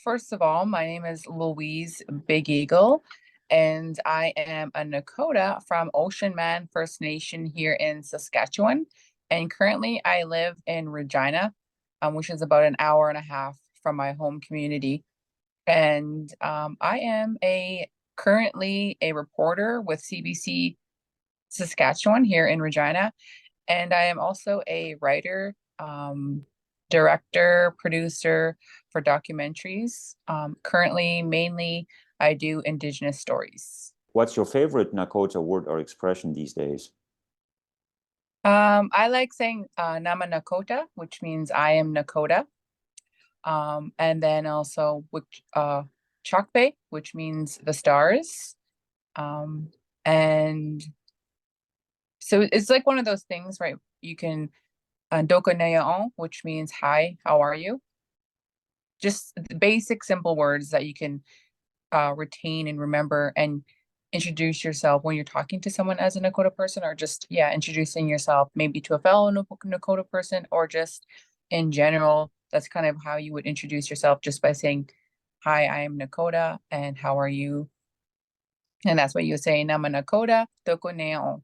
first of all, my name is Louise BigEagle, and I am a Nakota from Ocean Man First Nation here in Saskatchewan. And currently, I live in Regina, which is about an hour and a half from my home community. And I am currently a reporter with CBC Saskatchewan here in Regina, and I am also a writer, director, producer for documentaries. Currently, mainly, I do indigenous stories. What's your favorite Nakota word or expression these days? I like saying Nama Nakota, which means I am Nakota. And then also Chakpe, which means the stars. And so it's like one of those things, right? You can Doko Neaon, which means hi, how are you? Just the basic simple words that you can retain and remember and introduce yourself when you're talking to someone as a Nakota person, or just, yeah, introducing yourself maybe to a fellow Nakota person, or just in general. That's kind of how you would introduce yourself, just by saying, hi, I am Nakota, and how are you? And that's what you say, Nama Nakota, Doko Neaon.